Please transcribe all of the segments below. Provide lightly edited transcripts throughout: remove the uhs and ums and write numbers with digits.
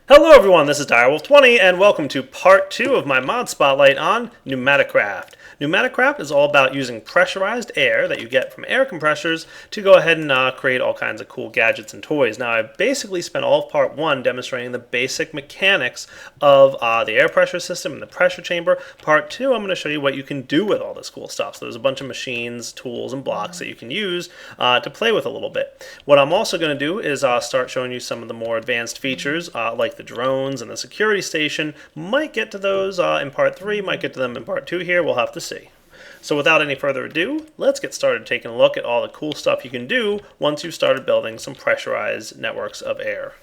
Hello everyone, this is Direwolf20 and welcome to part 2 of my mod spotlight on PneumaticCraft. PneumaticCraft is all about using pressurized air that you get from air compressors to go ahead and create all kinds of cool gadgets and toys. Now I've basically spent all of part 1 demonstrating the basic mechanics of the air pressure system and the pressure chamber. Part 2 I'm going to show you what you can do with all this cool stuff. So there's a bunch of machines, tools, and blocks that you can use to play with a little bit. What I'm also going to do is start showing you some of the more advanced features like the drones and the security station. Might get to those in part 3, might get to them in part 2 here, we'll have to see. So without any further ado, let's get started taking a look at all the cool stuff you can do once you've started building some pressurized networks of air.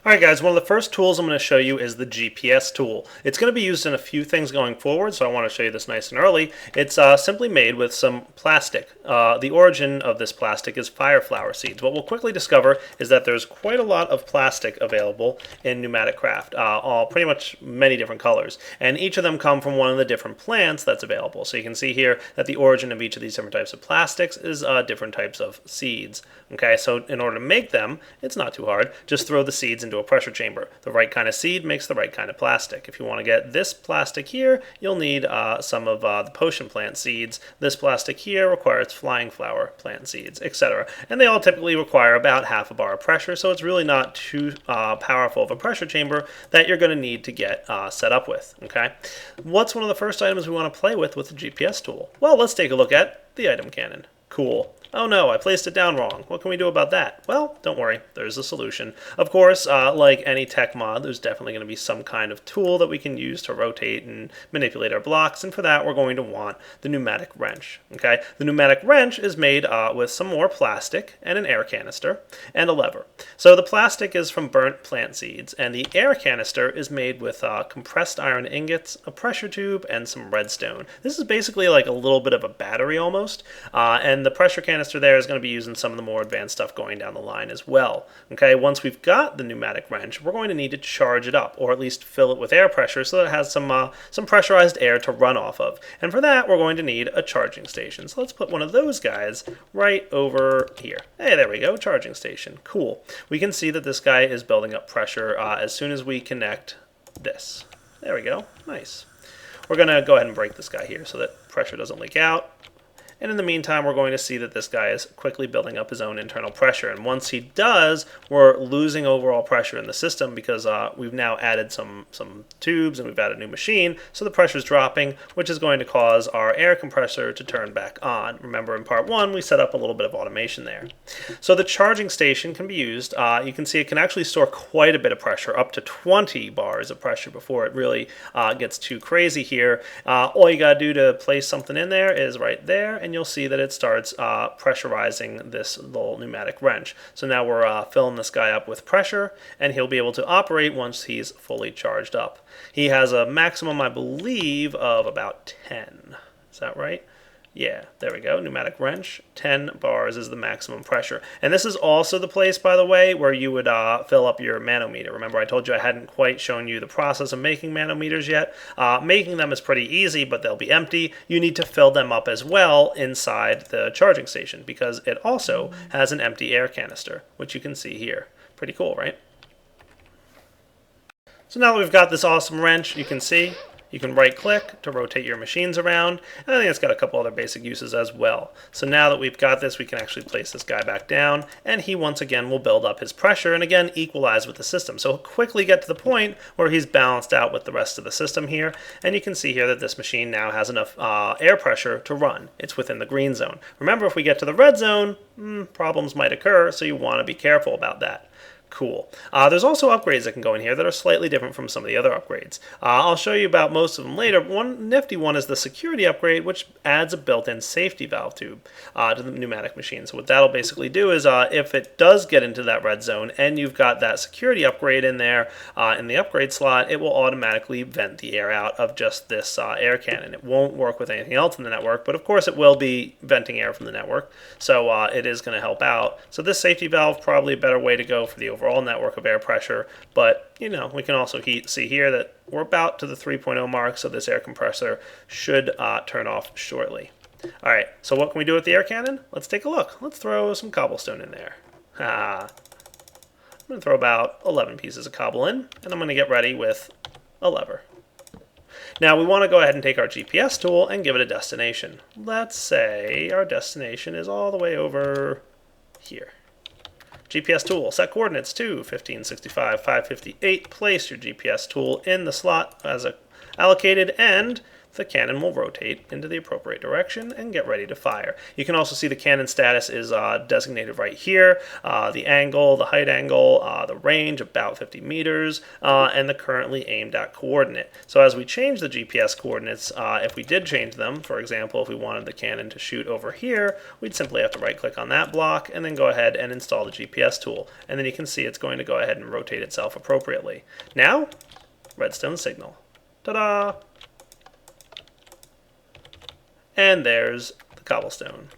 Alright guys, one of the first tools I'm going to show you is the GPS tool. It's going to be used in a few things going forward, so I want to show you this nice and early. It's simply made with some plastic. The origin of this plastic is fireflower seeds. What we'll quickly discover is that there's quite a lot of plastic available in PneumaticCraft, all pretty much many different colors. And each of them come from one of the different plants that's available. So you can see here that the origin of each of these different types of plastics is different types of seeds. Okay, so in order to make them, it's not too hard. Just throw the seeds into a pressure chamber. The right kind of seed makes the right kind of plastic. If you want to get this plastic here, you'll need some of the potion plant seeds. This plastic here requires flying flower plant seeds, etc. And they all typically require about half a bar of pressure, so it's really not too powerful of a pressure chamber that you're going to need to get set up with. Okay, what's one of the first items we want to play with the GPS tool? Well, let's take a look at the item cannon. Cool. Oh no, I placed it down wrong. What can we do about that? Well, don't worry, there's a solution. Of course, like any tech mod, there's definitely going to be some kind of tool that we can use to rotate and manipulate our blocks, and for that we're going to want the pneumatic wrench. Okay, the pneumatic wrench is made with some more plastic and an air canister and a lever. So the plastic is from burnt plant seeds, and the air canister is made with compressed iron ingots, a pressure tube, and some redstone. This is basically like a little bit of a battery almost, and the pressure canister there is going to be using some of the more advanced stuff going down the line as well. Okay, once we've got the pneumatic wrench, we're going to need to charge it up, or at least fill it with air pressure so that it has some pressurized air to run off of. And for that, we're going to need a charging station. So let's put one of those guys right over here. Hey, there we go, charging station. Cool. We can see that this guy is building up pressure as soon as we connect this. There we go. Nice. We're going to go ahead and break this guy here so that pressure doesn't leak out. And in the meantime, we're going to see that this guy is quickly building up his own internal pressure. And once he does, we're losing overall pressure in the system because we've now added some tubes and we've added a new machine. So the pressure's dropping, which is going to cause our air compressor to turn back on. Remember in part 1, we set up a little bit of automation there. So the charging station can be used. You can see it can actually store quite a bit of pressure, up to 20 bars of pressure before it really gets too crazy here. All you got to do to place something in there is right there, and you'll see that it starts pressurizing this little pneumatic wrench. So now we're filling this guy up with pressure, and he'll be able to operate once he's fully charged up. He has a maximum, I believe, of about 10. Is that right? Yeah, there we go. Pneumatic wrench, 10 bars is the maximum pressure. And this is also the place, by the way, where you would fill up your manometer. Remember, I told you I hadn't quite shown you the process of making manometers yet. Making them is pretty easy, but they'll be empty. You need to fill them up as well inside the charging station because it also has an empty air canister, which you can see here. Pretty cool, right? So now that we've got this awesome wrench, you can see you can right-click to rotate your machines around, and I think it's got a couple other basic uses as well. So now that we've got this, we can actually place this guy back down, and he once again will build up his pressure and again equalize with the system. So he'll quickly get to the point where he's balanced out with the rest of the system here, and you can see here that this machine now has enough air pressure to run. It's within the green zone. Remember, if we get to the red zone, problems might occur, so you want to be careful about that. Cool. There's also upgrades that can go in here that are slightly different from some of the other upgrades. I'll show you about most of them later. One nifty one is the security upgrade, which adds a built-in safety valve tube to the pneumatic machine. So what that'll basically do is if it does get into that red zone and you've got that security upgrade in there in the upgrade slot, it will automatically vent the air out of just this air cannon. It won't work with anything else in the network, but of course it will be venting air from the network. So it is going to help out. So this safety valve probably a better way to go for the overall network of air pressure, but you know, we can also see here that we're about to the 3.0 mark, so this air compressor should turn off shortly. Alright, so what can we do with the air cannon? Let's take a look. Let's throw some cobblestone in there. I'm going to throw about 11 pieces of cobble in, and I'm going to get ready with a lever. Now we want to go ahead and take our GPS tool and give it a destination. Let's say our destination is all the way over here. GPS tool, set coordinates to 1565, 558. Place your GPS tool in the slot as allocated, and the cannon will rotate into the appropriate direction and get ready to fire. You can also see the cannon status is designated right here, the angle, the height angle, the range, about 50 meters, and the currently aimed at coordinate. So as we change the GPS coordinates, if we did change them, for example, if we wanted the cannon to shoot over here, we'd simply have to right click on that block and then go ahead and install the GPS tool. And then you can see it's going to go ahead and rotate itself appropriately. Now, redstone signal. Ta-da! And there's the cobblestone.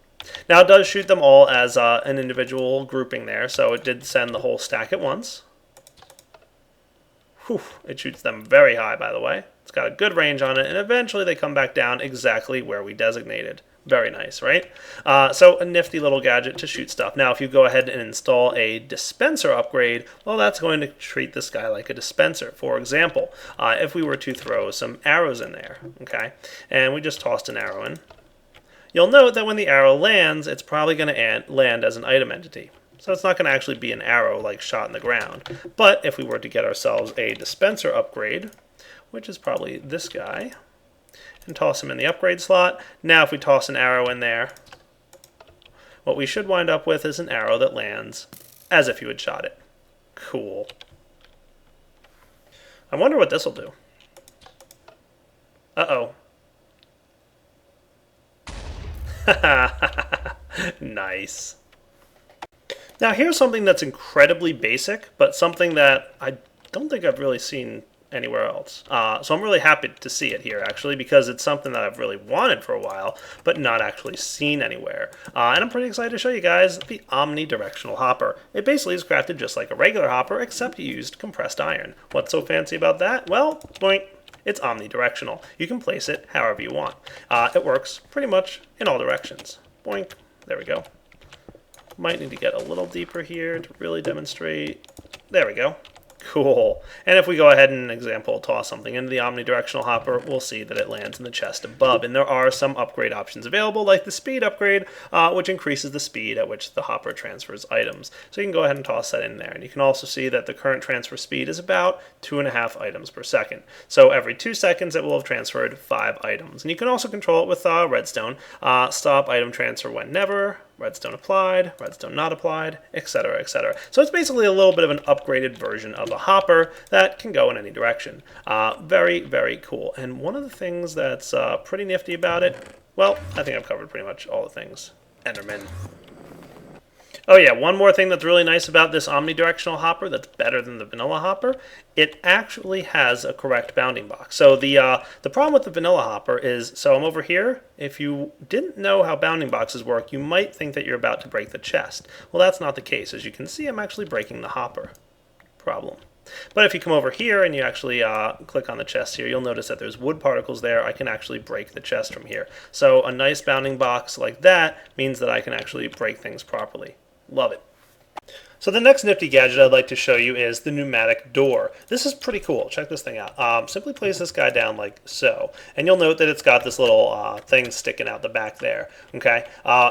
Now it does shoot them all as an individual grouping there, so it did send the whole stack at once. Whew, it shoots them very high, by the way. It's got a good range on it, and eventually they come back down exactly where we designated. Very nice, right? So a nifty little gadget to shoot stuff. Now if you go ahead and install a dispenser upgrade, well, that's going to treat this guy like a dispenser. For example, if we were to throw some arrows in there, okay, and we just tossed an arrow in, you'll note that when the arrow lands, it's probably going to land as an item entity. So it's not going to actually be an arrow like shot in the ground. But if we were to get ourselves a dispenser upgrade, which is probably this guy, and toss him in the upgrade slot. Now if we toss an arrow in there, what we should wind up with is an arrow that lands as if you had shot it. Cool. I wonder what this will do. Uh-oh. Nice. Now here's something that's incredibly basic, but something that I don't think I've really seen anywhere else. So I'm really happy to see it here, actually, because it's something that I've really wanted for a while, but not actually seen anywhere. And I'm pretty excited to show you guys the Omnidirectional Hopper. It basically is crafted just like a regular hopper, except you used compressed iron. What's so fancy about that? Well, boink, it's omnidirectional. You can place it however you want. It works pretty much in all directions. Boink, there we go. Might need to get a little deeper here to really demonstrate. There we go. Cool. And if we go ahead and, example, toss something into the omnidirectional hopper, we'll see that it lands in the chest above. And there are some upgrade options available, like the speed upgrade, which increases the speed at which the hopper transfers items. So you can go ahead and toss that in there. And you can also see that the current transfer speed is about 2.5 items per second. So every 2 seconds, it will have transferred 5 items. And you can also control it with redstone. Stop item transfer when never, redstone applied, redstone not applied, etc., etc. So it's basically a little bit of an upgraded version of a hopper that can go in any direction. Very, very cool. And one of the things that's pretty nifty about it, well, I think I've covered pretty much all the things. Enderman. Oh yeah, one more thing that's really nice about this omnidirectional hopper that's better than the vanilla hopper, it actually has a correct bounding box. So the problem with the vanilla hopper is, so I'm over here, if you didn't know how bounding boxes work, you might think that you're about to break the chest. Well, that's not the case. As you can see, I'm actually breaking the hopper. Problem. But if you come over here and you actually click on the chest here, you'll notice that there's wood particles there. I can actually break the chest from here. So a nice bounding box like that means that I can actually break things properly. Love it. So the next nifty gadget I'd like to show you is the pneumatic door. This is pretty cool. Check this thing out. Simply place this guy down like so. And you'll note that it's got this little thing sticking out the back there. Okay.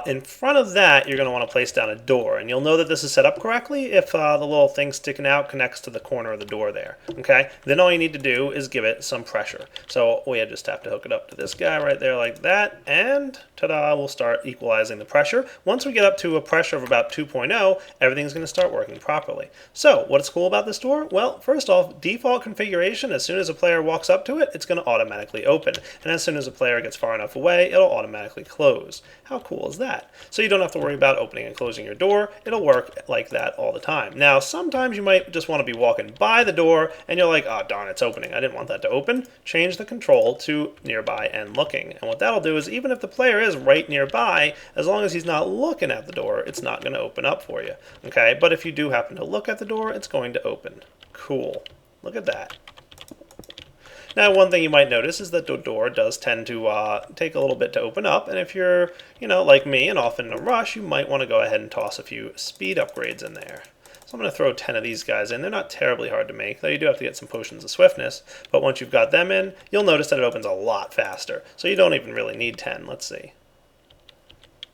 In front of that, you're going to want to place down a door. And you'll know that this is set up correctly if the little thing sticking out connects to the corner of the door there. Okay. Then all you need to do is give it some pressure. So we just have to hook it up to this guy right there like that. And ta-da, we'll start equalizing the pressure. Once we get up to a pressure of about 2.0, everything's going to start working properly. So what's cool about this door? Well, first off, default configuration, as soon as a player walks up to it, it's going to automatically open. And as soon as a player gets far enough away, it'll automatically close. How cool is that? So you don't have to worry about opening and closing your door. It'll work like that all the time. Now, sometimes you might just want to be walking by the door and you're like, oh, darn, it's opening. I didn't want that to open. Change the control to nearby and looking. And what that'll do is even if the player is right nearby, as long as he's not looking at the door, it's not going to open up for you. Okay, but if you do happen to look at the door, it's going to open. Cool. Look at that. Now, one thing you might notice is that the door does tend to take a little bit to open up, and if you're, like me and often in a rush, you might want to go ahead and toss a few speed upgrades in there. So I'm going to throw 10 of these guys in. They're not terribly hard to make, though you do have to get some potions of swiftness. But once you've got them in, you'll notice that it opens a lot faster. So you don't even really need 10. Let's see.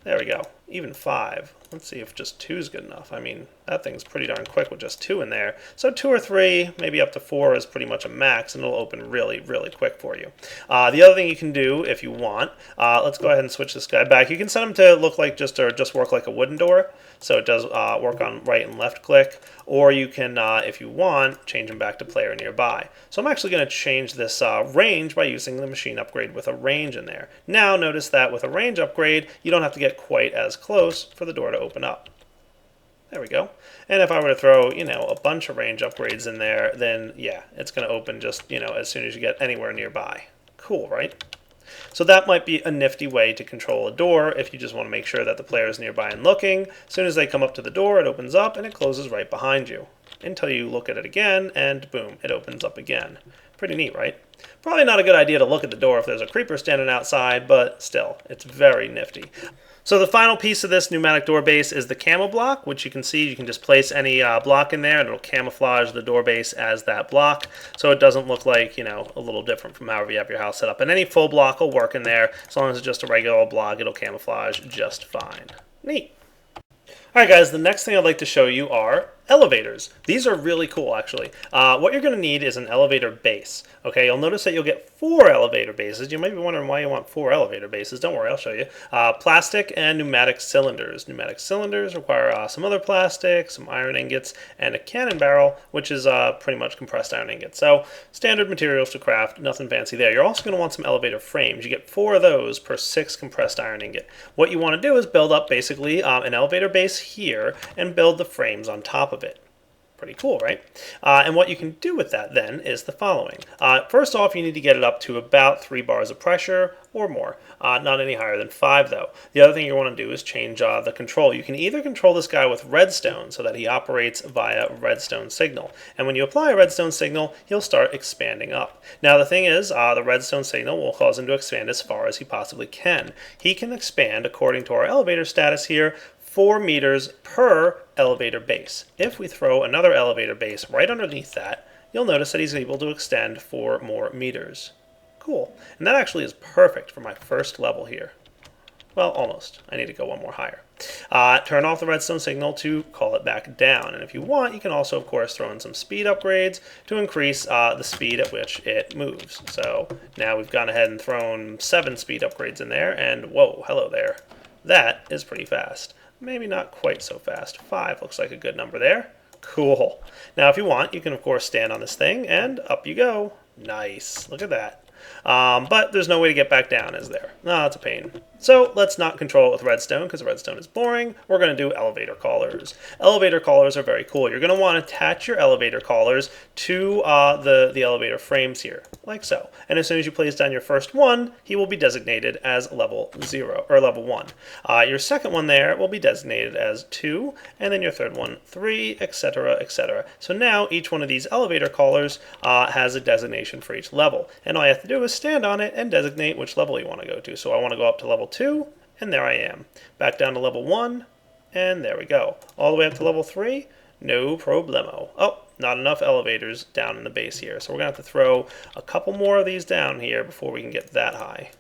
There we go. Even 5. Let's see if just 2 is good enough. I mean, that thing's pretty darn quick with just 2 in there. So 2 or 3, maybe up to 4 is pretty much a max, and it'll open really, really quick for you. The other thing you can do if you want, let's go ahead and switch this guy back. You can set him to look like just work like a wooden door. So it does work on right and left click, or you can, if you want, change him back to player nearby. So I'm actually going to change this range by using the machine upgrade with a range in there. Now notice that with a range upgrade, you don't have to get quite as close for the door to open up. There we go. And if I were to throw, a bunch of range upgrades in there, then yeah, it's going to open just, as soon as you get anywhere nearby. Cool, right? So that might be a nifty way to control a door if you just want to make sure that the player is nearby and looking. As soon as they come up to the door, it opens up and it closes right behind you until you look at it again and boom, it opens up again. Pretty neat, right? Probably not a good idea to look at the door if there's a creeper standing outside, but still, it's very nifty. So the final piece of this pneumatic door base is the camo block, which you can see you can just place any block in there and it'll camouflage the door base as that block, so it doesn't look like, a little different from however you have your house set up. And any full block will work in there. As long as it's just a regular block, it'll camouflage just fine. Neat. Alright guys, the next thing I'd like to show you are elevators. These are really cool actually. What you're going to need is an elevator base. Okay, you'll notice that you'll get 4 elevator bases. You might be wondering why you want 4 elevator bases. Don't worry, I'll show you. Plastic and pneumatic cylinders. Pneumatic cylinders require some other plastic, some iron ingots, and a cannon barrel, which is pretty much compressed iron ingots. So standard materials to craft, nothing fancy there. You're also going to want some elevator frames. You get 4 of those per 6 compressed iron ingot. What you want to do is build up basically an elevator base here and build the frames on top of it. Pretty cool, right? And what you can do with that then is the following. First off, you need to get it up to about 3 bars of pressure or more. Not any higher than 5 though. The other thing you want to do is change the control. You can either control this guy with redstone so that he operates via redstone signal. And when you apply a redstone signal, he'll start expanding up. Now the thing is, the redstone signal will cause him to expand as far as he possibly can. He can expand, according to our elevator status here, 4 meters per elevator base. If we throw another elevator base right underneath that, you'll notice that he's able to extend 4 more meters. Cool. And that actually is perfect for my first level here. Well, almost. I need to go one more higher. Turn off the redstone signal to call it back down. And if you want, you can also, of course, throw in some speed upgrades to increase the speed at which it moves. So now we've gone ahead and thrown 7 speed upgrades in there, and whoa, hello there. That is pretty fast. Maybe not quite so fast. 5 looks like a good number there. Cool. Now if you want, you can of course stand on this thing and up you go. Nice. Look at that. But there's no way to get back down, is there? No, that's a pain. So let's not control it with redstone because redstone is boring. We're going to do elevator callers. Elevator callers are very cool. You're going to want to attach your elevator callers to the elevator frames here, like so. And as soon as you place down your first one, he will be designated as level 0 or level 1. Your second one there will be designated as 2, and then your third one 3, etc., etc. So now each one of these elevator callers has a designation for each level, and all you have to do is stand on it and designate which level you want to go to. So I want to go up to level 2, and there I am. Back down to level 1, and there we go. All the way up to level 3, no problemo. Oh, not enough elevators down in the base here. So we're going to have to throw a couple more of these down here before we can get that high.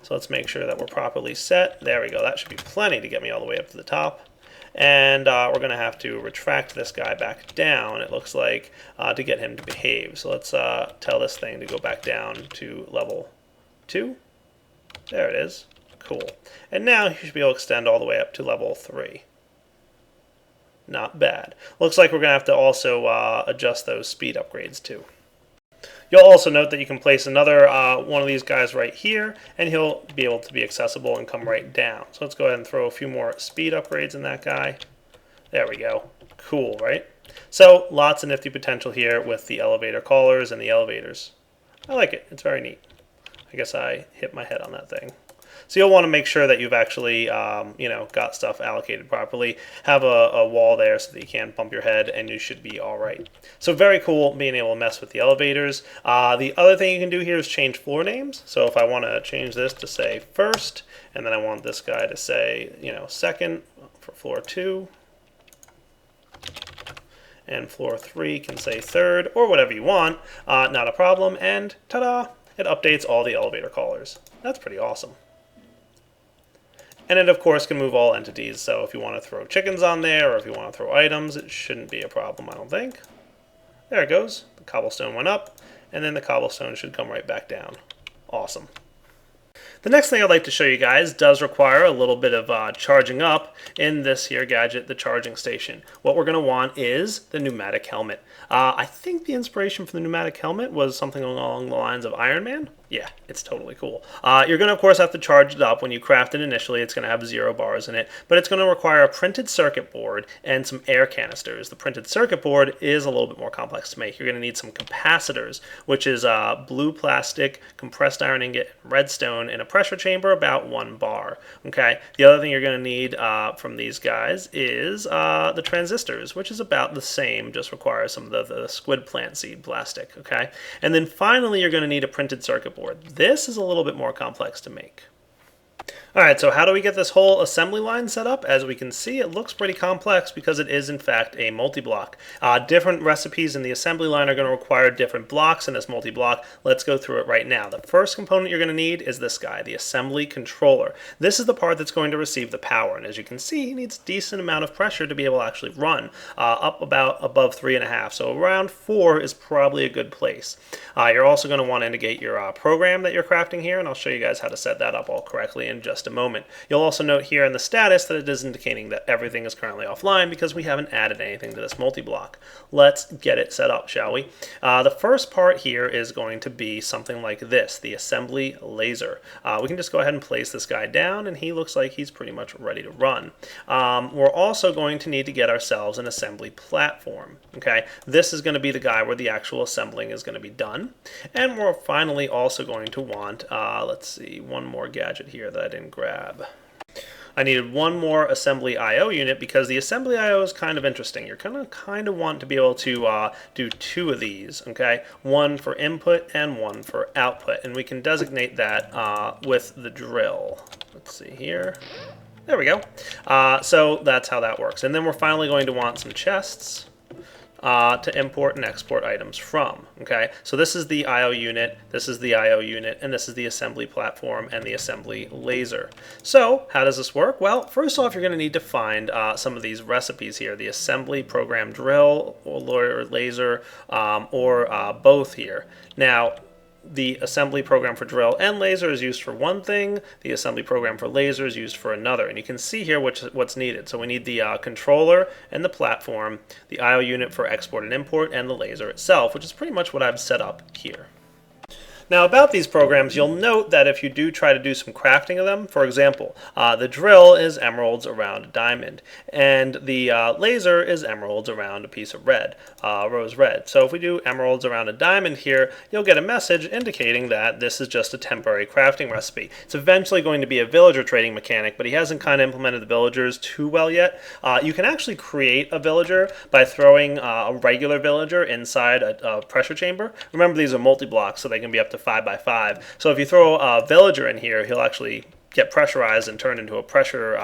So let's make sure that we're properly set. There we go. That should be plenty to get me all the way up to the top. And we're going to have to retract this guy back down, it looks like, to get him to behave. So let's tell this thing to go back down to level 2. There it is. Cool. And now you should be able to extend all the way up to level 3. Not bad. Looks like we're going to have to also adjust those speed upgrades too. You'll also note that you can place another one of these guys right here, and he'll be able to be accessible and come right down. So let's go ahead and throw a few more speed upgrades in that guy. There we go. Cool, right? So lots of nifty potential here with the elevator callers and the elevators. I like it. It's very neat. I guess I hit my head on that thing. So you'll want to make sure that you've actually, got stuff allocated properly. Have a wall there so that you can't bump your head, and you should be all right. So very cool being able to mess with the elevators. The other thing you can do here is change floor names. So if I want to change this to say first, and then I want this guy to say, second for floor 2. and floor 3 can say 3rd, or whatever you want, not a problem, and ta-da, it updates all the elevator callers. That's pretty awesome. And it, of course, can move all entities, so if you want to throw chickens on there, or if you want to throw items, it shouldn't be a problem, I don't think. There it goes. The cobblestone went up, and then the cobblestone should come right back down. Awesome. The next thing I'd like to show you guys does require a little bit of charging up in this here gadget, the charging station. What we're going to want is the pneumatic helmet. I think the inspiration for the pneumatic helmet was something along the lines of Iron Man. Yeah, it's totally cool. You're going to, of course, have to charge it up. When you craft it initially, it's going to have 0 bars in it, but it's going to require a printed circuit board and some air canisters. The printed circuit board is a little bit more complex to make. You're going to need some capacitors, which is blue plastic, compressed iron ingot, redstone in a pressure chamber, about 1 bar. Okay. The other thing you're going to need from these guys is the transistors, which is about the same, just requires some of the squid plant seed plastic. Okay. And then finally, you're going to need a printed circuit board. This is a little bit more complex to make. Alright, so how do we get this whole assembly line set up? As we can see, it looks pretty complex because it is in fact a multi-block. Different recipes in the assembly line are going to require different blocks in this multi-block. Let's go through it right now. The first component you're going to need is this guy, the assembly controller. This is the part that's going to receive the power, and as you can see, he needs a decent amount of pressure to be able to actually run, up about above 3.5, so around 4 is probably a good place. You're also going to want to indicate your program that you're crafting here, and I'll show you guys how to set that up all correctly in just a moment. You'll also note here in the status that it is indicating that everything is currently offline because we haven't added anything to this multi-block. Let's get it set up, shall we? The first part here is going to be something like this, the assembly laser. We can just go ahead and place this guy down, and he looks like he's pretty much ready to run. We're also going to need to get ourselves an assembly platform. Okay, this is going to be the guy where the actual assembling is going to be done. And we're finally also going to want, let's see, one more gadget here that I didn't grab. I needed one more assembly I/O unit because the assembly I/O is kind of interesting. You're going to kind of want to be able to do 2 of these, okay? One for input and one for output, and we can designate that with the drill. Let's see here. There we go. So that's how that works. And then we're finally going to want some chests to import and export items from. Okay, so this is the I/O unit, this is the I/O unit, and this is the assembly platform and the assembly laser. So how does this work? Well, first off, you're going to need to find some of these recipes here, the assembly program drill or laser, or both here. Now, the assembly program for drill and laser is used for one thing, the assembly program for laser is used for another, and you can see here what's needed. So we need the controller and the platform, the I/O unit for export and import, and the laser itself, which is pretty much what I've set up here. Now about these programs, you'll note that if you do try to do some crafting of them, for example, the drill is emeralds around a diamond, and the laser is emeralds around a piece of red, rose red. So if we do emeralds around a diamond here, you'll get a message indicating that this is just a temporary crafting recipe. It's eventually going to be a villager trading mechanic, but he hasn't kind of implemented the villagers too well yet. You can actually create a villager by throwing a regular villager inside a pressure chamber. Remember, these are multi-blocks, so they can be up to 5x5. So if you throw a villager in here, he'll actually get pressurized and turn into a pressure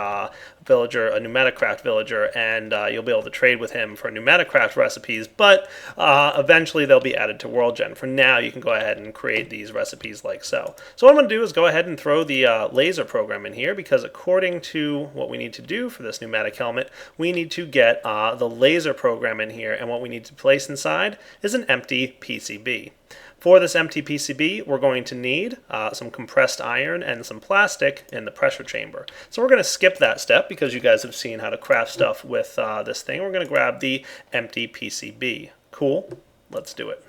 villager, a PneumaticCraft villager, and you'll be able to trade with him for PneumaticCraft recipes, but eventually they'll be added to WorldGen. For now, you can go ahead and create these recipes like so. So what I'm going to do is go ahead and throw the laser program in here, because according to what we need to do for this pneumatic helmet, we need to get the laser program in here, and what we need to place inside is an empty PCB. For this empty PCB, we're going to need some compressed iron and some plastic in the pressure chamber. So we're going to skip that step because you guys have seen how to craft stuff with this thing. We're going to grab the empty PCB. Cool. Let's do it.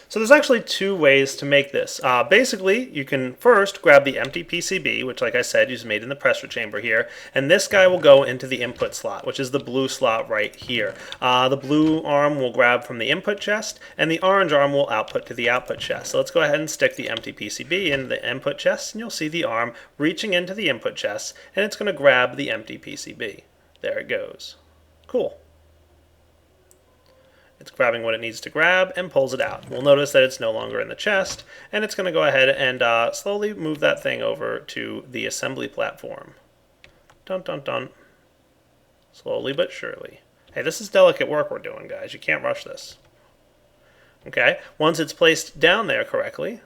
So there's actually 2 ways to make this. Basically, you can first grab the empty PCB, which, like I said, is made in the pressure chamber here, and this guy will go into the input slot, which is the blue slot right here. The blue arm will grab from the input chest, and the orange arm will output to the output chest. So let's go ahead and stick the empty PCB in the input chest, and you'll see the arm reaching into the input chest, and it's going to grab the empty PCB. There it goes. Cool. It's grabbing what it needs to grab and pulls it out. We'll notice that it's no longer in the chest, and it's going to go ahead and slowly move that thing over to the assembly platform. Dun dun dun. Slowly but surely. Hey, this is delicate work we're doing, guys. You can't rush this. Okay, once it's placed down there correctly,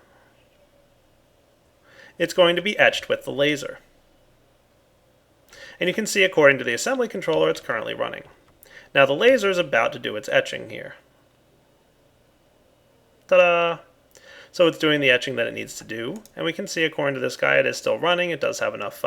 it's going to be etched with the laser. And you can see according to the assembly controller it's currently running. Now the laser is about to do its etching here. Ta-da! So it's doing the etching that it needs to do, and we can see according to this guy it is still running. It does have enough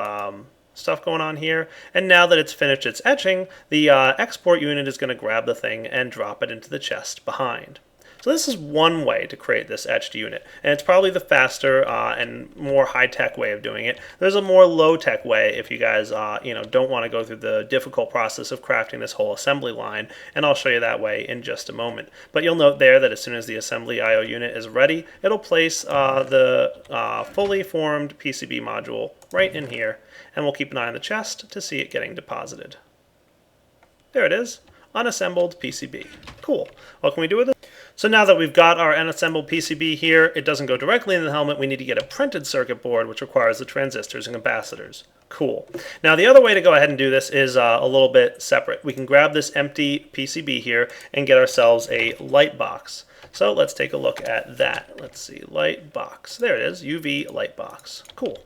stuff going on here, and now that it's finished its etching, the export unit is going to grab the thing and drop it into the chest behind. So this is one way to create this etched unit, and it's probably the faster and more high-tech way of doing it. There's a more low-tech way if you guys don't want to go through the difficult process of crafting this whole assembly line, and I'll show you that way in just a moment. But you'll note there that as soon as the assembly I/O unit is ready, it'll place the fully formed PCB module right in here, and we'll keep an eye on the chest to see it getting deposited. There it is, unassembled PCB. Cool. What can we do with it? So now that we've got our unassembled PCB here, it doesn't go directly in the helmet. We need to get a printed circuit board, which requires the transistors and capacitors. Cool. Now the other way to go ahead and do this is a little bit separate. We can grab this empty PCB here and get ourselves a light box. So let's take a look at that. Let's see, light box. There it is, UV light box. Cool.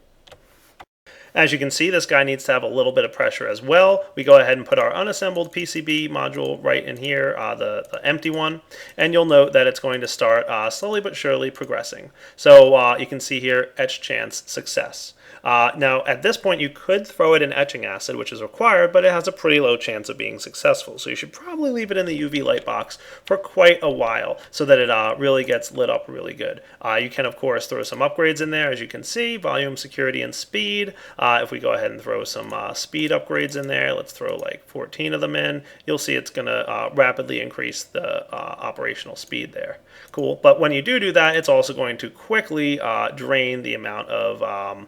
As you can see, this guy needs to have a little bit of pressure as well. We go ahead and put our unassembled PCB module right in here, the empty one, and you'll note that it's going to start slowly but surely progressing. So you can see here, etch chance success. Now, at this point, you could throw it in etching acid, which is required, but it has a pretty low chance of being successful. So you should probably leave it in the UV light box for quite a while so that it really gets lit up really good. You can, of course, throw some upgrades in there, as you can see, volume, security, and speed. If we go ahead and throw some speed upgrades in there, let's throw like 14 of them in, you'll see it's going to rapidly increase the operational speed there. Cool. But when you do that, it's also going to quickly drain the amount of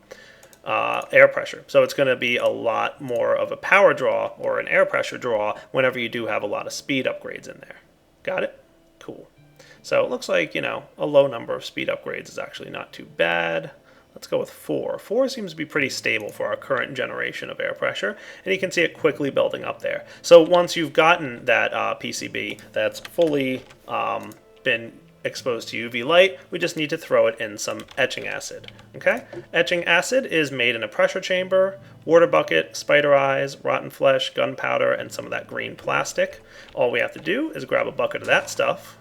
air pressure. So it's going to be a lot more of a power draw or an air pressure draw whenever you do have a lot of speed upgrades in there. Got it? Cool. So it looks like, a low number of speed upgrades is actually not too bad. Let's go with 4. 4 seems to be pretty stable for our current generation of air pressure, and you can see it quickly building up there. So once you've gotten that PCB that's fully been exposed to UV light, we just need to throw it in some etching acid. Okay? Etching acid is made in a pressure chamber, water bucket, spider eyes, rotten flesh, gunpowder, and some of that green plastic. All we have to do is grab a bucket of that stuff,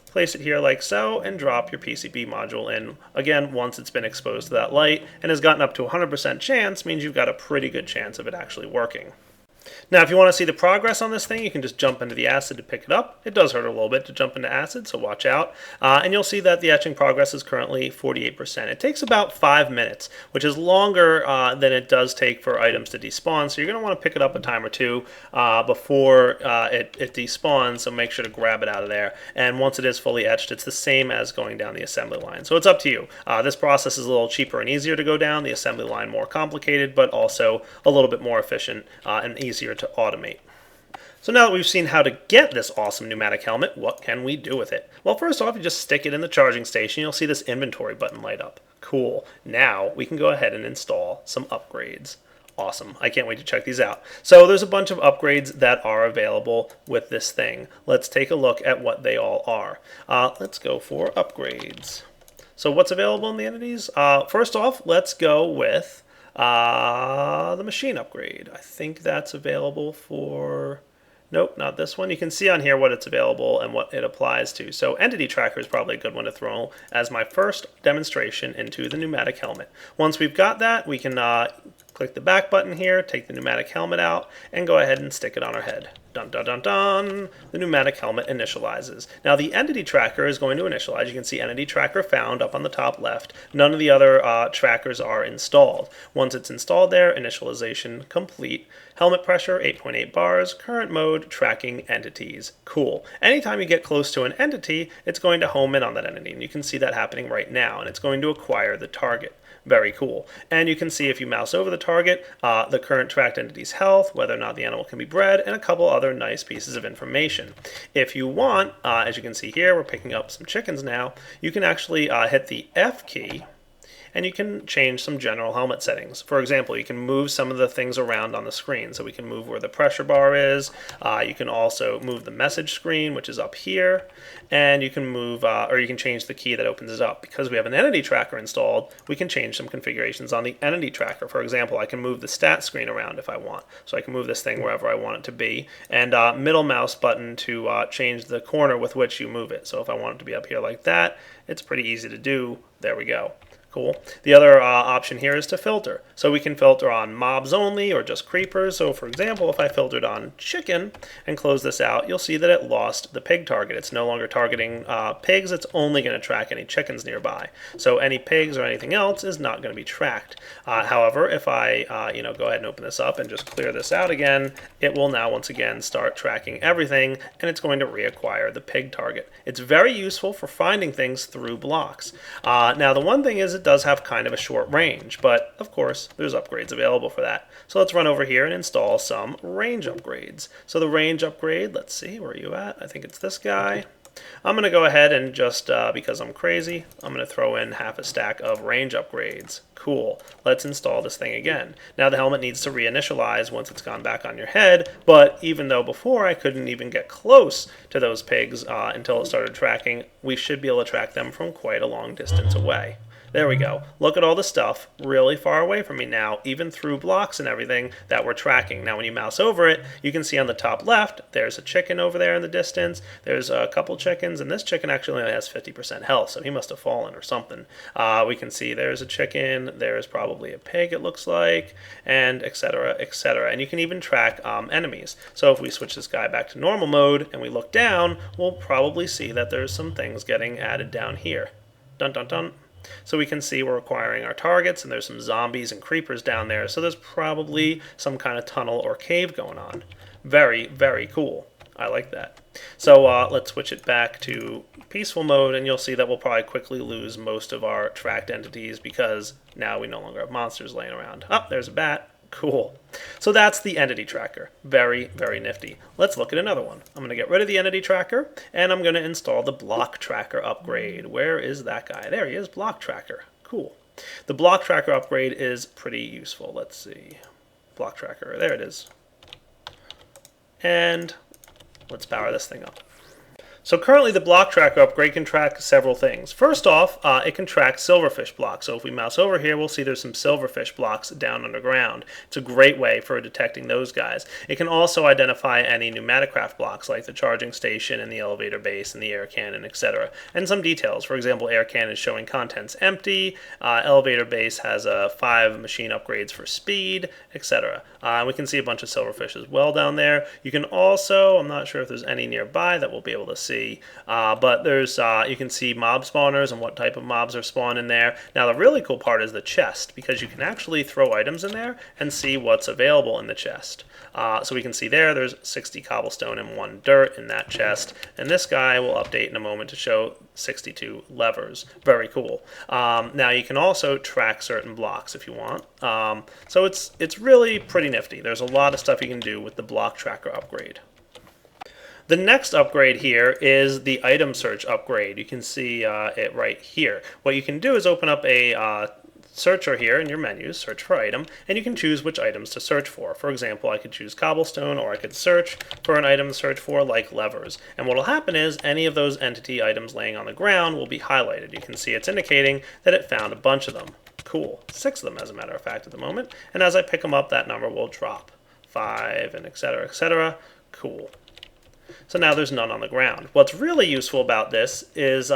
place it here like so, and drop your PCB module in. Again, once it's been exposed to that light and has gotten up to 100% chance, means you've got a pretty good chance of it actually working. Now, if you want to see the progress on this thing, you can just jump into the acid to pick it up. It does hurt a little bit to jump into acid, so watch out. And you'll see that the etching progress is currently 48%. It takes about 5 minutes, which is longer than it does take for items to despawn, so you're going to want to pick it up a time or two before it despawns, so make sure to grab it out of there. And once it is fully etched, it's the same as going down the assembly line. So it's up to you. This process is a little cheaper and easier to go down, the assembly line more complicated, but also a little bit more efficient and easier to automate. So now that we've seen how to get this awesome pneumatic helmet, what can we do with it? Well, first off, you just stick it in the charging station. You'll see this inventory button light up. Cool. Now we can go ahead and install some upgrades. Awesome. I can't wait to check these out. So there's a bunch of upgrades that are available with this thing. Let's take a look at what they all are. Let's go for upgrades. So what's available in the entities? First off, let's go with the machine upgrade. I think that's available for... Nope, not this one. You can see on here what it's available and what it applies to. So Entity Tracker is probably a good one to throw as my first demonstration into the pneumatic helmet. Once we've got that, we can click the back button here, take the pneumatic helmet out, and go ahead and stick it on our head. Dun, dun, dun, dun. The pneumatic helmet initializes. Now the Entity Tracker is going to initialize. You can see Entity Tracker found up on the top left. None of the other trackers are installed. Once it's installed there, initialization complete. Helmet pressure, 8.8 bars. Current mode, tracking entities. Cool. Anytime you get close to an entity, it's going to home in on that entity. And you can see that happening right now. And it's going to acquire the target. Very cool. And you can see if you mouse over the target, the current tracked entity's health, whether or not the animal can be bred, and a couple other nice pieces of information. If you want, as you can see here, we're picking up some chickens now, you can actually hit the F key, and you can change some general helmet settings. For example, you can move some of the things around on the screen. So we can move where the pressure bar is. You can also move the message screen, which is up here, and you can move, or you can change the key that opens it up. Because we have an entity tracker installed, we can change some configurations on the entity tracker. For example, I can move the stat screen around if I want. So I can move this thing wherever I want it to be, and middle mouse button to change the corner with which you move it. So if I want it to be up here like that, it's pretty easy to do. There we go. Cool. The other option here is to filter. So we can filter on mobs only or just creepers. So for example, if I filtered on chicken and close this out, you'll see that it lost the pig target. It's no longer targeting pigs. It's only going to track any chickens nearby. So any pigs or anything else is not going to be tracked. However, if I go ahead and open this up and just clear this out again, it will now once again start tracking everything, and it's going to reacquire the pig target. It's very useful for finding things through blocks. Now the one thing is it does have kind of a short range, but of course there's upgrades available for that. So let's run over here and install some range upgrades. So the range upgrade, let's see, where are you at? I think it's this guy. I'm going to go ahead and just, because I'm crazy, I'm going to throw in half a stack of range upgrades. Cool. Let's install this thing again. Now the helmet needs to reinitialize once it's gone back on your head, but even though before I couldn't even get close to those pigs until it started tracking, we should be able to track them from quite a long distance away. There we go. Look at all the stuff really far away from me now, even through blocks and everything that we're tracking. Now when you mouse over it, you can see on the top left, there's a chicken over there in the distance. There's a couple chickens, and this chicken actually only has 50% health, so he must have fallen or something. We can see there's a chicken, there's probably a pig it looks like, and etc., etc. And you can even track enemies. So if we switch this guy back to normal mode and we look down, we'll probably see that there's some things getting added down here. Dun dun dun. So we can see we're acquiring our targets, and there's some zombies and creepers down there, so there's probably some kind of tunnel or cave going on. Very, very cool. I like that. So let's switch it back to peaceful mode, and you'll see that we'll probably quickly lose most of our tracked entities because now we no longer have monsters laying around. Oh, there's a bat. Cool. So that's the entity tracker. Very, very nifty. Let's look at another one. I'm going to get rid of the entity tracker, and I'm going to install the block tracker upgrade. Where is that guy? There he is, block tracker. Cool. The block tracker upgrade is pretty useful. Let's see. Block tracker. There it is. And let's power this thing up. So currently the block tracker upgrade can track several things. First off, it can track silverfish blocks. So if we mouse over here, we'll see there's some silverfish blocks down underground. It's a great way for detecting those guys. It can also identify any PneumaticCraft blocks like the charging station and the elevator base and the air cannon, etc. And some details. For example, air cannon is showing contents empty. Elevator base has 5 machine upgrades for speed, etc. We can see a bunch of silverfish as well down there. You can also, I'm not sure if there's any nearby that we'll be able to see, but there's you can see mob spawners and what type of mobs are spawned in there. Now the really cool part is the chest, because you can actually throw items in there and see what's available in the chest. So we can see there's 60 cobblestone and 1 dirt in that chest, and this guy will update in a moment to show 62 levers. Very cool. Now you can also track certain blocks if you want. So it's really pretty nifty. There's a lot of stuff you can do with the block tracker upgrade. The next upgrade here is the item search upgrade. You can see it right here. What you can do is open up a searcher here in your menus, search for item, and you can choose which items to search for. For example, I could choose cobblestone, or I could search for an item to search for like levers. And what will happen is any of those entity items laying on the ground will be highlighted. You can see it's indicating that it found a bunch of them. Cool. 6 of them, as a matter of fact, at the moment. And as I pick them up, that number will drop. 5, and etc., etc. Cool. So now there's none on the ground. What's really useful about this is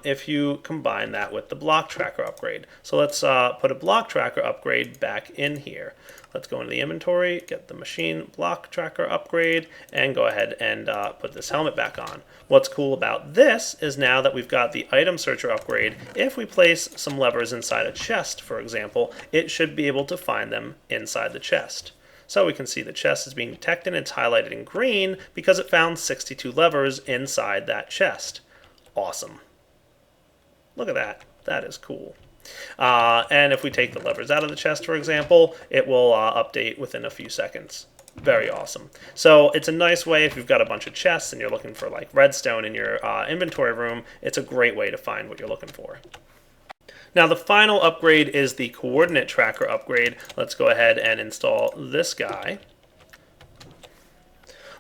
if you combine that with the block tracker upgrade. So let's put a block tracker upgrade back in here. Let's go into the inventory, get the machine block tracker upgrade, and go ahead and put this helmet back on. What's cool about this is now that we've got the item searcher upgrade, if we place some levers inside a chest, for example, it should be able to find them inside the chest. So we can see the chest is being detected, and it's highlighted in green because it found 62 levers inside that chest. Awesome. Look at that. That is cool. And if we take the levers out of the chest, for example, it will update within a few seconds. Very awesome. So it's a nice way if you've got a bunch of chests and you're looking for like redstone in your inventory room, it's a great way to find what you're looking for. Now the final upgrade is the coordinate tracker upgrade. Let's go ahead and install this guy.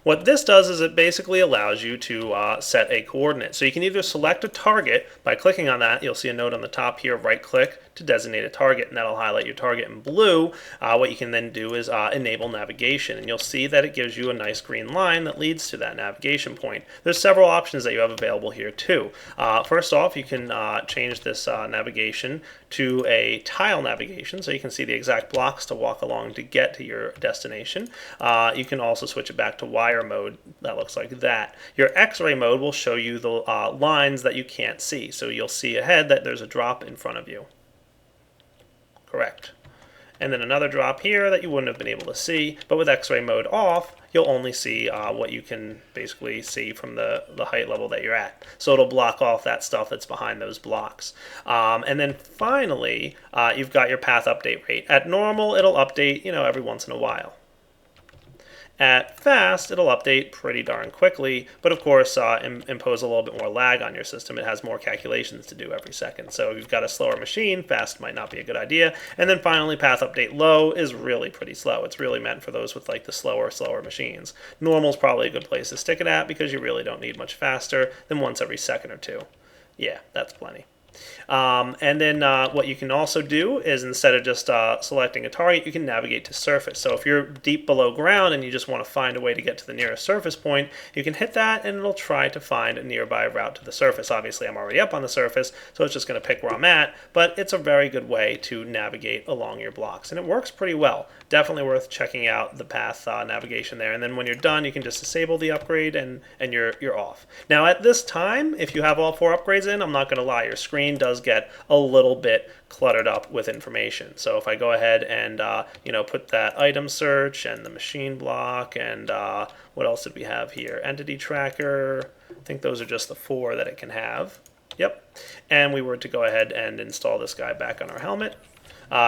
What this does is it basically allows you to set a coordinate. So you can either select a target by clicking on that. You'll see a note on the top here, right click to designate a target, and that'll highlight your target in blue. What you can then do is enable navigation, and you'll see that it gives you a nice green line that leads to that navigation point. There's several options that you have available here too. First off, you can change this navigation to a tile navigation, so you can see the exact blocks to walk along to get to your destination. You can also switch it back to wire mode. That looks like that. Your X-ray mode will show you the lines that you can't see, so you'll see ahead that there's a drop in front of you. Correct. And then another drop here that you wouldn't have been able to see, but with X-ray mode off, you'll only see what you can basically see from the height level that you're at. So it'll block off that stuff that's behind those blocks. And then finally, you've got your path update rate. At normal, it'll update, every once in a while. At fast, it'll update pretty darn quickly, but of course impose a little bit more lag on your system. It has more calculations to do every second. So if you've got a slower machine, fast might not be a good idea. And then finally, path update low is really pretty slow. It's really meant for those with like the slower machines. Normal is probably a good place to stick it at because you really don't need much faster than once every second or two. Yeah, that's plenty. And then what you can also do is instead of just selecting a target, you can navigate to surface. So if you're deep below ground and you just want to find a way to get to the nearest surface point, you can hit that and it'll try to find a nearby route to the surface. Obviously, I'm already up on the surface, so it's just going to pick where I'm at, but it's a very good way to navigate along your blocks, and it works pretty well. Definitely worth checking out the path navigation there. And then when you're done, you can just disable the upgrade and you're off. Now at this time, if you have all 4 upgrades in, I'm not going to lie, your screen does get a little bit cluttered up with information. So if I go ahead and put that item search and the machine block and what else did we have here? Entity tracker. I think those are just the 4 that it can have. Yep. And we were to go ahead and install this guy back on our helmet.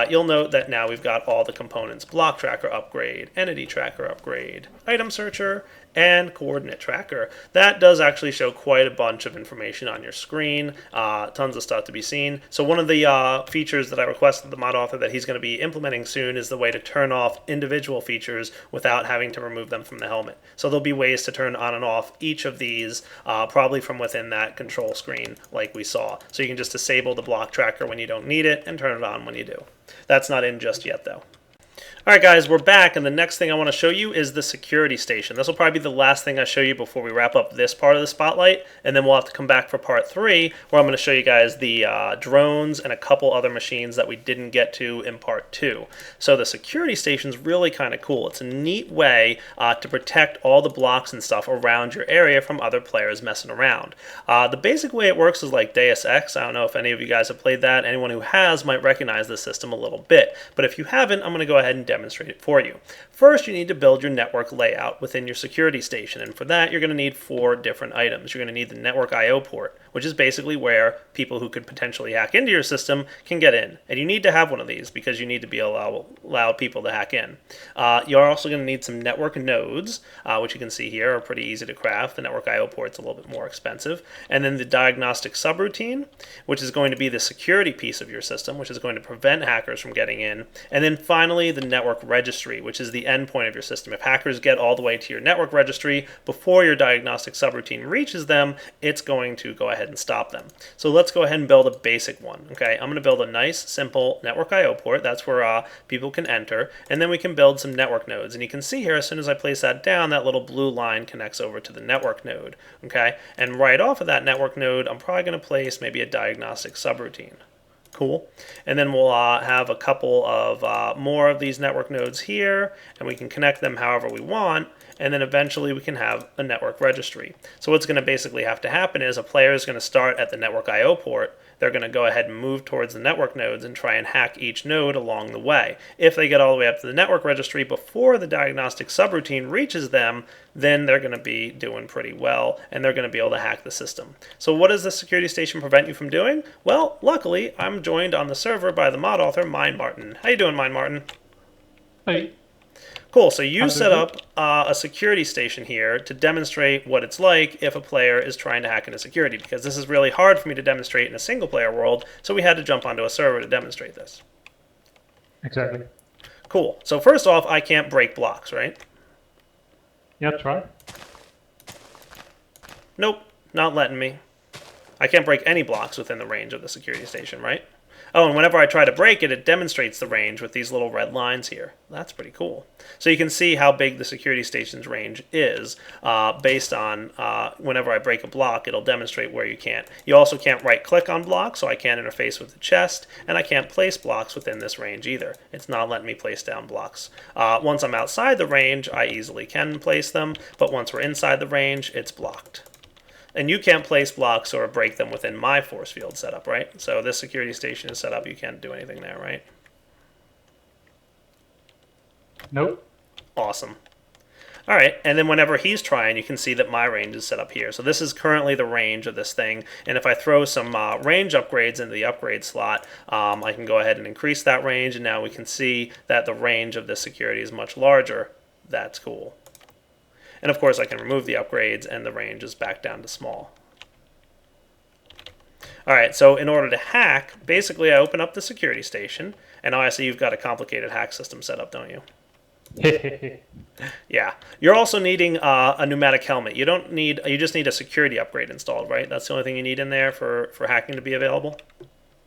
You'll note that now we've got all the components: block tracker upgrade, entity tracker upgrade, item searcher, and coordinate tracker. That does actually show quite a bunch of information on your screen, tons of stuff to be seen. So one of the features that I requested the mod author that he's going to be implementing soon is the way to turn off individual features without having to remove them from the helmet. So there'll be ways to turn on and off each of these, probably from within that control screen like we saw. So you can just disable the block tracker when you don't need it and turn it on when you do. That's not in just yet though. Alright guys, we're back, and the next thing I want to show you is the security station. This will probably be the last thing I show you before we wrap up this part of the spotlight, and then we'll have to come back for part 3, where I'm going to show you guys the drones and a couple other machines that we didn't get to in part 2. So the security station is really kind of cool. It's a neat way to protect all the blocks and stuff around your area from other players messing around. The basic way it works is like Deus Ex. I don't know if any of you guys have played that. Anyone who has might recognize this system a little bit, but if you haven't, I'm going to go ahead and demonstrate it for you. First, you need to build your network layout within your security station, and for that you're going to need 4 different items. You're going to need the network I/O port, which is basically where people who could potentially hack into your system can get in, and you need to have one of these because you need to be allow people to hack in. You're also going to need some network nodes, which you can see here are pretty easy to craft. The network I/O port's a little bit more expensive, and then the diagnostic subroutine, which is going to be the security piece of your system, which is going to prevent hackers from getting in, and then finally the network registry, which is the endpoint of your system. If hackers get all the way to your network registry before your diagnostic subroutine reaches them, it's going to go ahead and stop them. So let's go ahead and build a basic one. Okay, I'm going to build a nice, simple network I/O port. That's where people can enter, and then we can build some network nodes. And you can see here, as soon as I place that down, that little blue line connects over to the network node. Okay, and right off of that network node, I'm probably going to place maybe a diagnostic subroutine. Cool. And then we'll have a couple of more of these network nodes here, and we can connect them however we want, and then eventually we can have a network registry. So what's going to basically have to happen is a player is going to start at the network I/O port. They're going to go ahead and move towards the network nodes and try and hack each node along the way. If they get all the way up to the network registry before the diagnostic subroutine reaches them, then they're going to be doing pretty well, and they're going to be able to hack the system. So what does the security station prevent you from doing? Well, luckily, I'm joined on the server by the mod author, Mind Martin. How you doing, Mind Martin? Hey. Cool. So you set Understood? up a security station here to demonstrate what it's like if a player is trying to hack into security, because this is really hard for me to demonstrate in a single player world, so we had to jump onto a server to demonstrate this. Exactly. Cool. So first off, I can't break blocks, right? Yeah, try. Nope, not letting me. I can't break any blocks within the range of the security station, right? Oh, and whenever I try to break it, it demonstrates the range with these little red lines here. That's pretty cool. So you can see how big the security station's range is based on whenever I break a block, it'll demonstrate where you can't. You also can't right-click on blocks, so I can't interface with the chest, and I can't place blocks within this range either. It's not letting me place down blocks. Once I'm outside the range, I easily can place them, but once we're inside the range, it's blocked. And you can't place blocks or break them within my force field setup, right? So this security station is set up, you can't do anything there, right? Nope. Awesome. All right, and then whenever he's trying, you can see that my range is set up here. So this is currently the range of this thing, and if I throw some range upgrades into the upgrade slot, I can go ahead and increase that range, and now we can see that the range of this security is much larger. That's cool. And of course I can remove the upgrades and the range is back down to small. Alright, so in order to hack, basically I open up the security station, and now I see you've got a complicated hack system set up, don't you? Yeah. You're also needing a pneumatic helmet. You just need a security upgrade installed, right? That's the only thing you need in there for hacking to be available?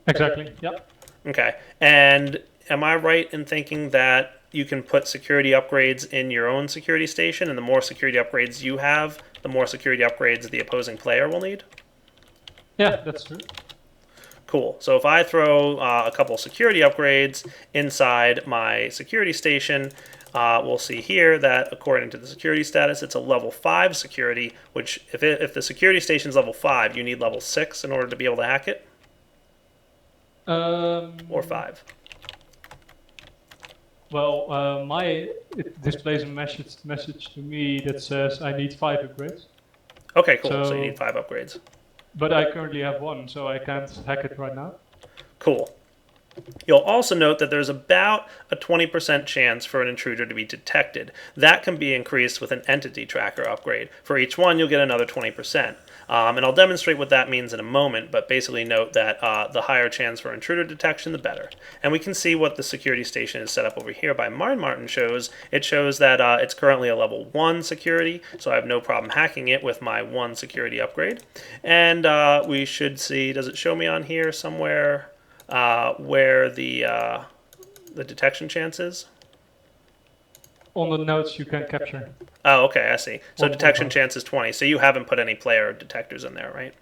Exactly. Yep. Okay. And am I right in thinking that you can put security upgrades in your own security station, and the more security upgrades you have, the more security upgrades the opposing player will need? Yeah, that's true. Cool. So if I throw a couple security upgrades inside my security station, we'll see here that according to the security status, it's a level 5 security, which if the security station is level 5, you need level 6 in order to be able to hack it? Or 5? Well, it displays a message to me that says I need 5 upgrades. Okay, cool. So you need 5 upgrades. But I currently have 1, so I can't hack it right now. Cool. You'll also note that there's about a 20% chance for an intruder to be detected. That can be increased with an entity tracker upgrade. For each one, you'll get another 20%. And I'll demonstrate what that means in a moment, but basically note that the higher chance for intruder detection, the better. And we can see what the security station is set up over here by Martin shows. It shows that it's currently a level 1 security, so I have no problem hacking it with my 1 security upgrade. And we should see, does it show me on here somewhere where the detection chance is? On the notes you can capture. Oh, okay, I see. So detection chance is 20. So you haven't put any player detectors in there, right?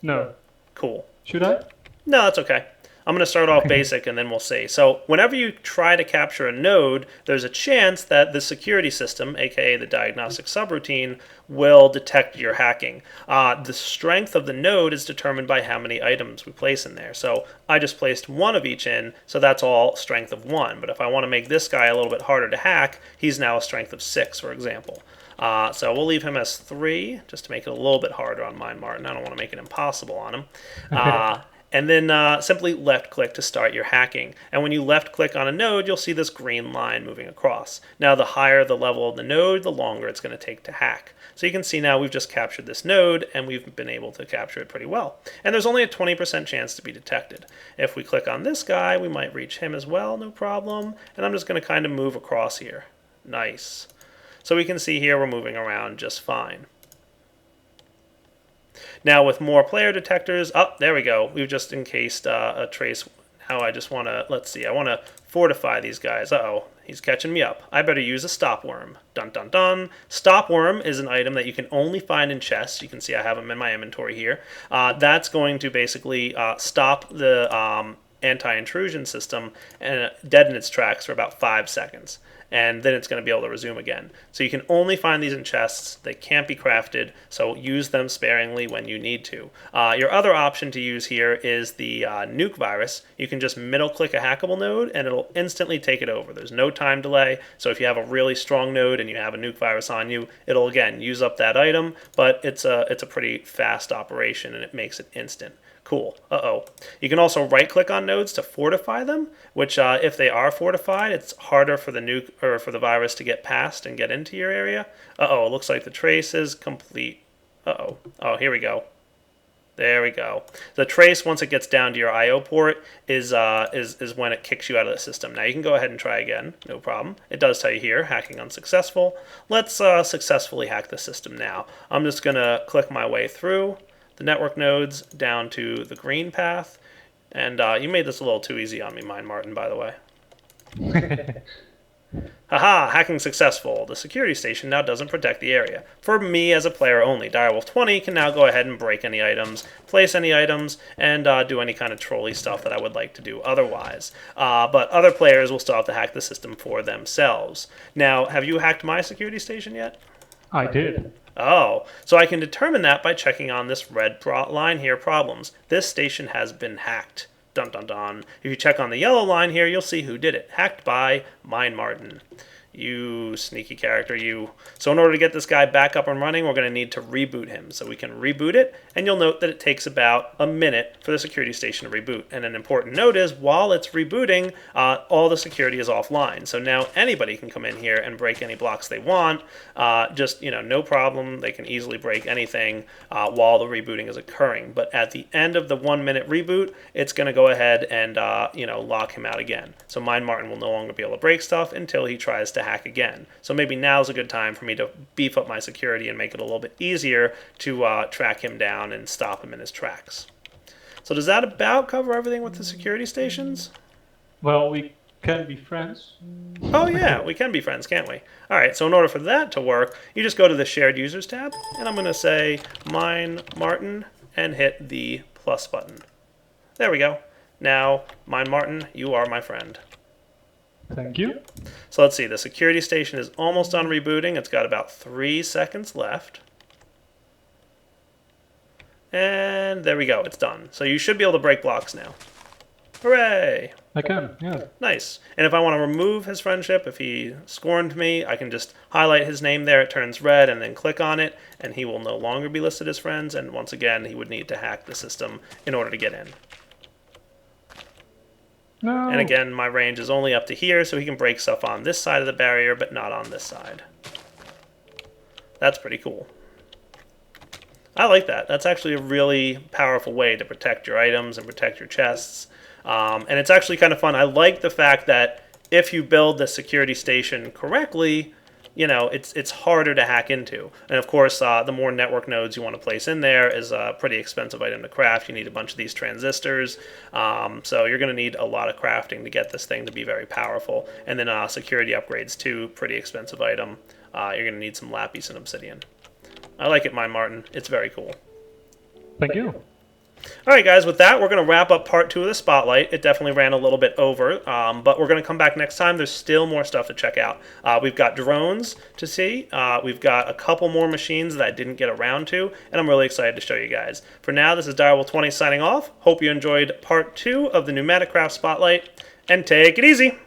No. Cool. Should I? No, that's okay. I'm going to start off basic and then we'll see. So whenever you try to capture a node, there's a chance that the security system, aka the diagnostic subroutine, will detect your hacking. The strength of the node is determined by how many items we place in there. So I just placed 1 of each in, so that's all strength of 1. But if I want to make this guy a little bit harder to hack, he's now a strength of 6, for example. So we'll leave him as 3, just to make it a little bit harder on mine, Martin. I don't want to make it impossible on him. And then simply left-click to start your hacking. And when you left-click on a node, you'll see this green line moving across. Now, the higher the level of the node, the longer it's going to take to hack. So you can see now we've just captured this node, and we've been able to capture it pretty well. And there's only a 20% chance to be detected. If we click on this guy, we might reach him as well, no problem. And I'm just going to kind of move across here. Nice. So we can see here we're moving around just fine. Now with more player detectors, there we go. We've just encased a trace. Now I just want to, let's see, I want to fortify these guys. Uh-oh, he's catching me up. I better use a stop worm. Dun dun dun. Stop worm is an item that you can only find in chests. You can see I have them in my inventory here. That's going to basically stop the anti-intrusion system and deaden its tracks for about 5 seconds. And then it's going to be able to resume again. So you can only find these in chests. They can't be crafted, so use them sparingly when you need to. Your other option to use here is the nuke virus. You can just middle-click a hackable node, and it'll instantly take it over. There's no time delay, so if you have a really strong node and you have a nuke virus on you, it'll, again, use up that item, but it's a pretty fast operation, and it makes it instant. Cool. Uh-oh. You can also right-click on nodes to fortify them, which if they are fortified, it's harder for the nuke or for the virus to get past and get into your area. Uh-oh, it looks like the trace is complete. Uh-oh. Oh, here we go. There we go. The trace, once it gets down to your I/O port, is when it kicks you out of the system. Now you can go ahead and try again, no problem. It does tell you here, hacking unsuccessful. Let's successfully hack the system now. I'm just going to click my way through the network nodes down to the green path. And you made this a little too easy on me, Martin, by the way. Haha, hacking successful. The security station now doesn't protect the area. For me as a player only, Direwolf20 can now go ahead and break any items, place any items, and do any kind of trolley stuff that I would like to do otherwise. But other players will still have to hack the system for themselves. Now, have you hacked my security station yet? I did. Oh, so I can determine that by checking on this red line here, problems. This station has been hacked. Dun dun dun. If you check on the yellow line here, you'll see who did it. Hacked by Martin. You sneaky character, you. So in order to get this guy back up and running, we're going to need to reboot him. So we can reboot it, and you'll note that it takes about a minute for the security station to reboot. And an important note is, while it's rebooting, all the security is offline. So now anybody can come in here and break any blocks they want. Just, no problem. They can easily break anything while the rebooting is occurring. But at the end of the 1 minute reboot, it's going to go ahead and, lock him out again. So Martin will no longer be able to break stuff until he tries to hack again. So maybe now's a good time for me to beef up my security and make it a little bit easier to track him down and stop him in his tracks. So does that about cover everything with the security stations? Well, we can be friends. Oh yeah, we can be friends, can't we? Alright, so in order for that to work, you just go to the Shared Users tab, and I'm going to say Martin and hit the plus button. There we go. Now, Martin, you are my friend. Thank you. So let's see, the security station is almost done rebooting. It's got about 3 seconds left. And there we go, it's done. So you should be able to break blocks now. Hooray! I can, yeah. Nice. And if I want to remove his friendship, if he scorned me, I can just highlight his name there, it turns red, and then click on it, and he will no longer be listed as friends, and once again, he would need to hack the system in order to get in. No. And again, my range is only up to here, so he can break stuff on this side of the barrier, but not on this side. That's pretty cool. I like that. That's actually a really powerful way to protect your items and protect your chests. And it's actually kind of fun. I like the fact that if you build the security station correctly, it's harder to hack into. And of course, the more network nodes you want to place in there is a pretty expensive item to craft. You need a bunch of these transistors. So you're going to need a lot of crafting to get this thing to be very powerful. And then security upgrades too, pretty expensive item. You're going to need some lapis and obsidian. I like it, Martin. It's very cool. Thank you. All right, guys, with that, we're going to wrap up part 2 of the Spotlight. It definitely ran a little bit over, but we're going to come back next time. There's still more stuff to check out. We've got drones to see. We've got a couple more machines that I didn't get around to, and I'm really excited to show you guys. For now, this is Direwolf20 signing off. Hope you enjoyed part 2 of the PneumaticCraft Spotlight, and take it easy.